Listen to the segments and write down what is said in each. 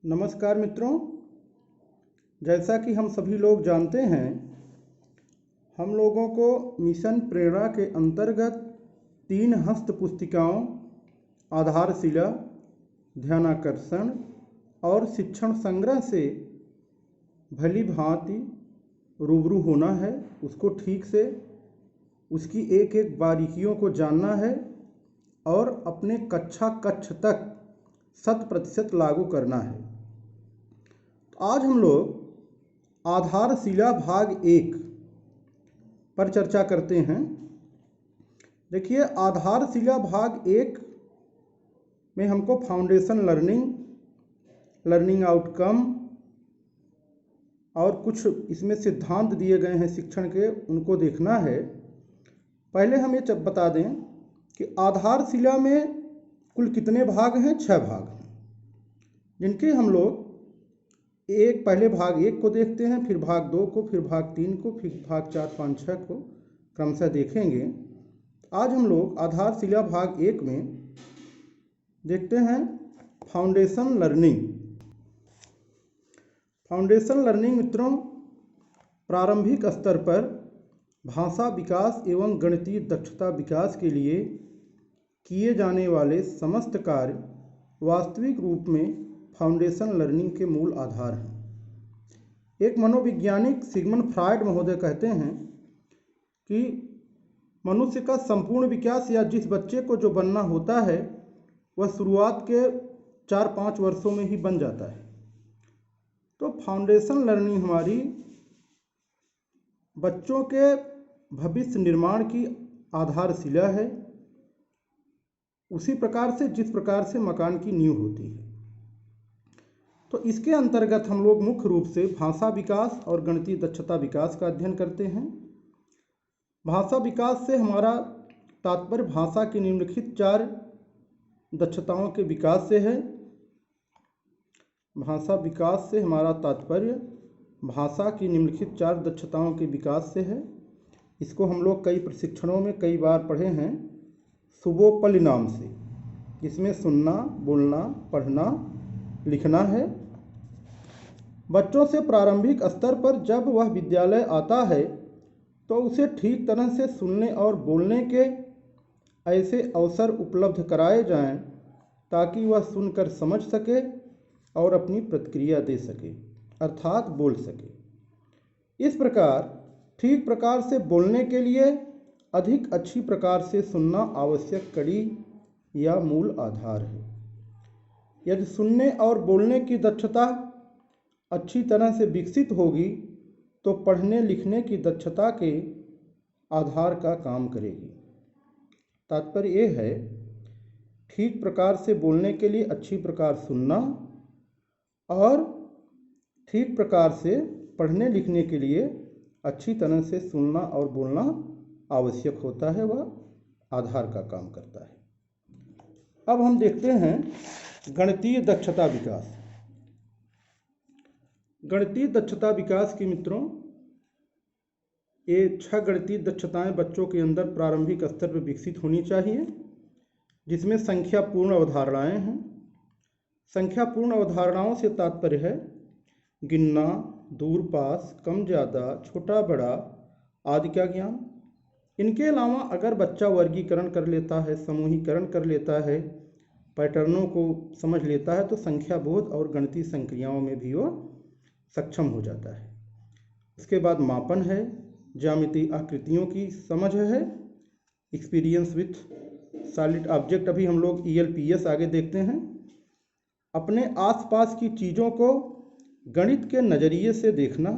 नमस्कार मित्रों, जैसा कि हम सभी लोग जानते हैं, हम लोगों को मिशन प्रेरणा के अंतर्गत 3 हस्त पुस्तिकाओं आधारशिला, ध्यानाकर्षण और शिक्षण संग्रह से भली भांति रूबरू होना है। उसको ठीक से उसकी एक एक बारीकियों को जानना है और अपने कक्षा कक्ष तक 100% लागू करना है। तो आज हम लोग आधारशिला भाग 1 पर चर्चा करते हैं। देखिए, आधारशिला भाग 1 में हमको फाउंडेशन लर्निंग आउटकम और कुछ इसमें सिद्धांत दिए गए हैं शिक्षण के, उनको देखना है। पहले हम ये बता दें कि आधारशिला में कुल कितने भाग हैं। 6 भाग हैं, जिनके हम लोग पहले भाग 1 को देखते हैं, फिर भाग 2 को, फिर भाग 3 को, फिर भाग 4, 5, 6 को क्रमशः देखेंगे। आज हम लोग आधारशिला भाग 1 में देखते हैं फाउंडेशन लर्निंग मित्रों, प्रारंभिक स्तर पर भाषा विकास एवं गणितीय दक्षता विकास के लिए किए जाने वाले समस्त कार्य वास्तविक रूप में फाउंडेशन लर्निंग के मूल आधार हैं। एक मनोवैज्ञानिक सिगमंड फ्रॉयड महोदय कहते हैं कि मनुष्य का संपूर्ण विकास या जिस बच्चे को जो बनना होता है वह शुरुआत के 4-5 वर्षों में ही बन जाता है। तो फाउंडेशन लर्निंग हमारी बच्चों के भविष्य निर्माण की आधारशिला है, उसी प्रकार से जिस प्रकार से मकान की नींव होती है। तो इसके अंतर्गत हम लोग मुख्य रूप से भाषा विकास और गणितीय दक्षता विकास का अध्ययन करते हैं। भाषा विकास से हमारा तात्पर्य भाषा की निम्नलिखित 4 दक्षताओं के विकास से है। भाषा विकास से हमारा तात्पर्य भाषा की निम्नलिखित 4 दक्षताओं के विकास से है। इसको हम लोग कई प्रशिक्षणों में कई बार पढ़े हैं, सुबोपलि नाम से, जिसमें सुनना, बोलना, पढ़ना, लिखना है। बच्चों से प्रारंभिक स्तर पर जब वह विद्यालय आता है तो उसे ठीक तरह से सुनने और बोलने के ऐसे अवसर उपलब्ध कराए जाएं ताकि वह सुनकर समझ सके और अपनी प्रतिक्रिया दे सके, अर्थात बोल सके। इस प्रकार ठीक प्रकार से बोलने के लिए अधिक अच्छी प्रकार से सुनना आवश्यक कड़ी या मूल आधार है। यदि सुनने और बोलने की दक्षता अच्छी तरह से विकसित होगी तो पढ़ने लिखने की दक्षता के आधार का काम करेगी। तात्पर्य ये है, ठीक प्रकार से बोलने के लिए अच्छी प्रकार सुनना और ठीक प्रकार से पढ़ने लिखने के लिए अच्छी तरह से सुनना और बोलना आवश्यक होता है, वह आधार का काम करता है। अब हम देखते हैं गणितीय दक्षता विकास। गणितीय दक्षता विकास की मित्रों, ये 6 गणितीय दक्षताएं बच्चों के अंदर प्रारंभिक स्तर पर विकसित होनी चाहिए, जिसमें संख्यापूर्ण अवधारणाएं हैं। संख्यापूर्ण अवधारणाओं से तात्पर्य है गिनना, दूर पास, कम ज़्यादा, छोटा बड़ा आदि का ज्ञान। इनके अलावा अगर बच्चा वर्गीकरण कर लेता है, समूहीकरण कर लेता है, पैटर्नों को समझ लेता है, तो संख्या बोध और गणितीय संक्रियाओं में भी वो सक्षम हो जाता है। उसके बाद मापन है, ज्यामितीय आकृतियों की समझ है, एक्सपीरियंस विथ सॉलिड ऑब्जेक्ट, अभी हम लोग ELPS आगे देखते हैं। अपने आसपास की चीज़ों को गणित के नज़रिए से देखना।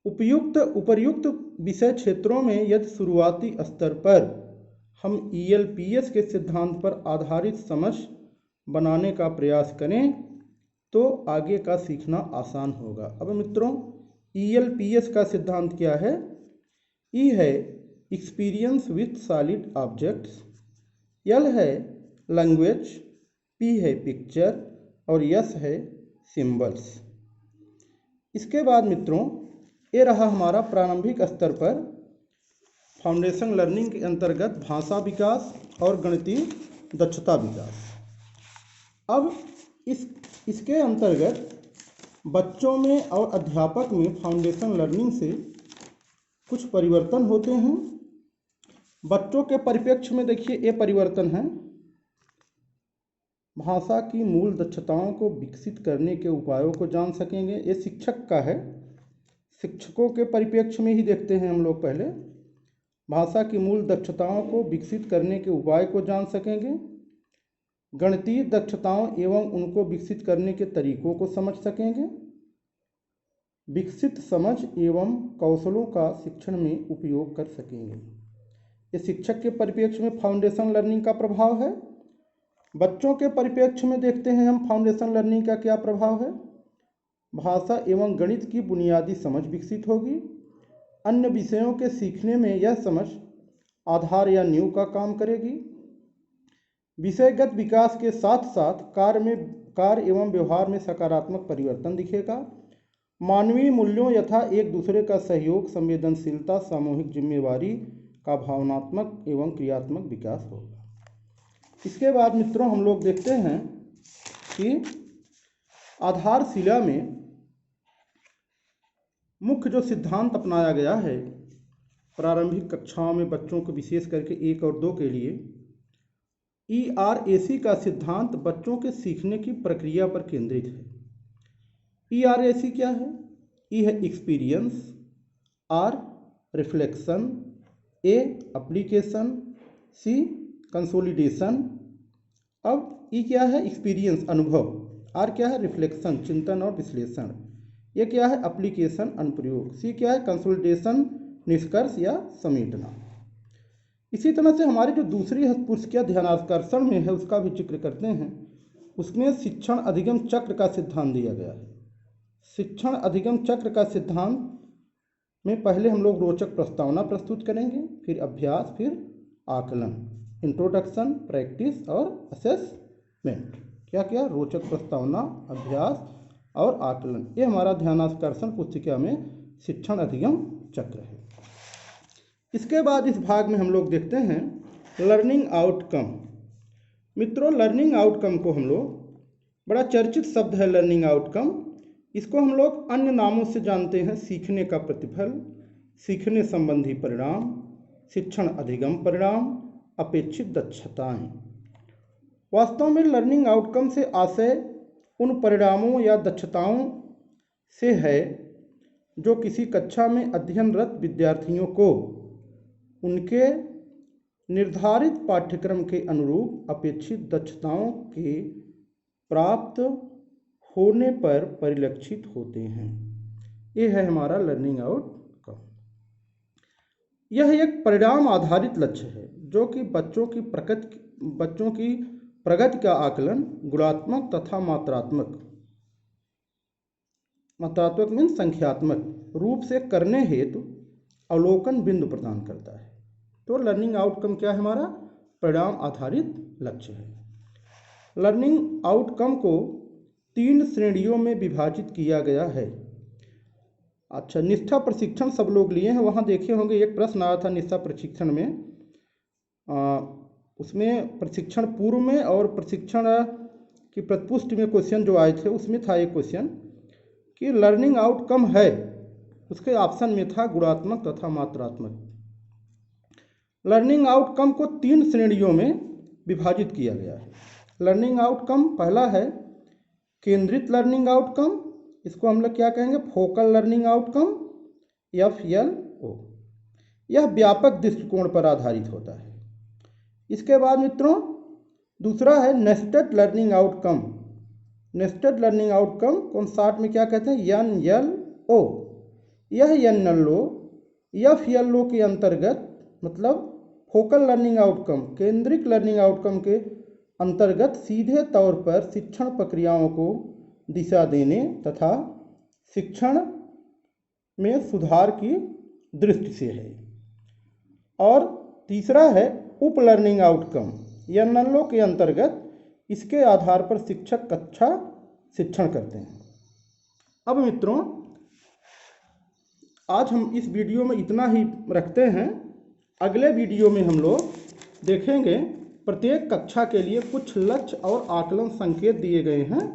उपर्युक्त विषय क्षेत्रों में यदि शुरुआती स्तर पर हम ELPS के सिद्धांत पर आधारित समझ बनाने का प्रयास करें तो आगे का सीखना आसान होगा। अब मित्रों, ELPS का सिद्धांत क्या है? E है experience with solid objects, L है लैंग्वेज, P है पिक्चर और S है सिंबल्स। इसके बाद मित्रों, ये रहा हमारा प्रारंभिक स्तर पर फाउंडेशन लर्निंग के अंतर्गत भाषा विकास और गणितीय दक्षता विकास। अब इसके अंतर्गत बच्चों में और अध्यापक में फाउंडेशन लर्निंग से कुछ परिवर्तन होते हैं। बच्चों के परिप्रेक्ष्य में देखिए ये परिवर्तन है, भाषा की मूल दक्षताओं को विकसित करने के उपायों को जान सकेंगे। ये शिक्षक का है, शिक्षकों के परिप्रेक्ष्य में ही देखते हैं हम लोग। पहले भाषा की मूल दक्षताओं को विकसित करने के उपाय को जान सकेंगे, गणितीय दक्षताओं एवं उनको विकसित करने के तरीकों को समझ सकेंगे, विकसित समझ एवं कौशलों का शिक्षण में उपयोग कर सकेंगे। ये शिक्षक के परिप्रेक्ष्य में फाउंडेशन लर्निंग का प्रभाव है। बच्चों के परिप्रेक्ष्य में देखते हैं हम फाउंडेशन लर्निंग का क्या प्रभाव है। भाषा एवं गणित की बुनियादी समझ विकसित होगी। अन्य विषयों के सीखने में यह समझ आधार या नींव का काम करेगी। विषयगत विकास के साथ साथ कार्य एवं व्यवहार में सकारात्मक परिवर्तन दिखेगा। मानवीय मूल्यों यथा एक दूसरे का सहयोग, संवेदनशीलता, सामूहिक जिम्मेवारी का भावनात्मक एवं क्रियात्मक विकास होगा। इसके बाद मित्रों हम लोग देखते हैं कि आधारशिला में मुख्य जो सिद्धांत अपनाया गया है प्रारंभिक कक्षाओं में बच्चों को विशेष करके 1 और 2 के लिए, ERAC का सिद्धांत बच्चों के सीखने की प्रक्रिया पर केंद्रित है। ERAC क्या है? E है experience, R reflection, A application, C consolidation. अब E क्या है? एक्सपीरियंस अनुभव, R क्या है? रिफ्लेक्शन चिंतन और विश्लेषण, ये क्या है? एप्लीकेशन अनुप्रयोग, C क्या है? कंसोलिडेशन निष्कर्ष या समेटना। इसी तरह से हमारी जो दूसरी पुस्तिका ध्यानाकर्षण में है उसका भी जिक्र करते हैं। उसमें शिक्षण अधिगम चक्र का सिद्धांत दिया गया है। शिक्षण अधिगम चक्र का सिद्धांत में पहले हम लोग रोचक प्रस्तावना प्रस्तुत करेंगे, फिर अभ्यास, फिर आकलन, इंट्रोडक्शन, प्रैक्टिस और असेसमेंट। क्या क्या? रोचक प्रस्तावना, अभ्यास और आकलन। ये हमारा ध्यानाकर्षण पुस्तिका में शिक्षण अधिगम चक्र है। इसके बाद इस भाग में हम लोग देखते हैं लर्निंग आउटकम। मित्रों लर्निंग आउटकम को हम लोग, बड़ा चर्चित शब्द है लर्निंग आउटकम, इसको हम लोग अन्य नामों से जानते हैं। सीखने का प्रतिफल, सीखने संबंधी परिणाम, शिक्षण अधिगम परिणाम, अपेक्षित दक्षताएं। वास्तव में लर्निंग आउटकम से आशय उन परिणामों या दक्षताओं से है जो किसी कक्षा में अध्ययनरत विद्यार्थियों को उनके निर्धारित पाठ्यक्रम के अनुरूप अपेक्षित दक्षताओं के प्राप्त होने पर परिलक्षित होते हैं। ये है हमारा लर्निंग आउटकम। यह एक परिणाम आधारित लक्ष्य है जो कि बच्चों की प्रगति का आकलन गुणात्मक तथा मात्रात्मक मीन संख्यात्मक रूप से करने हेतु अवलोकन बिंदु प्रदान करता है। तो लर्निंग आउटकम क्या है? हमारा परिणाम आधारित लक्ष्य है। लर्निंग आउटकम को 3 श्रेणियों में विभाजित किया गया है। अच्छा, निष्ठा प्रशिक्षण सब लोग लिए हैं, वहाँ देखे होंगे एक प्रश्न आया था निष्ठा प्रशिक्षण में। उसमें प्रशिक्षण पूर्व में और प्रशिक्षण की प्रत्युष्टि में क्वेश्चन जो आए थे उसमें था एक क्वेश्चन कि लर्निंग आउटकम है, उसके ऑप्शन में था गुणात्मक तथा मात्रात्मक। लर्निंग आउटकम को 3 श्रेणियों में विभाजित किया गया है। लर्निंग आउटकम पहला है केंद्रित लर्निंग आउटकम, इसको हम लोग क्या कहेंगे? Focal learning outcome, FLO। यह व्यापक दृष्टिकोण पर आधारित होता है। इसके बाद मित्रों दूसरा है nested learning outcome. Nested learning outcome को हम शॉर्ट में क्या कहते हैं? NLO। यह NLO FLO के अंतर्गत, मतलब फोकल लर्निंग आउटकम, केंद्रित लर्निंग आउटकम के अंतर्गत सीधे तौर पर शिक्षण प्रक्रियाओं को दिशा देने तथा शिक्षण में सुधार की दृष्टि से है। और तीसरा है उप लर्निंग आउटकम, NLO के अंतर्गत इसके आधार पर शिक्षक कक्षा शिक्षण करते हैं। अब मित्रों आज हम इस वीडियो में इतना ही रखते हैं। अगले वीडियो में हम लोग देखेंगे प्रत्येक कक्षा के लिए कुछ लक्ष्य और आकलन संकेत दिए गए हैं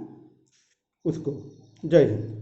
उसको। जय हिंद।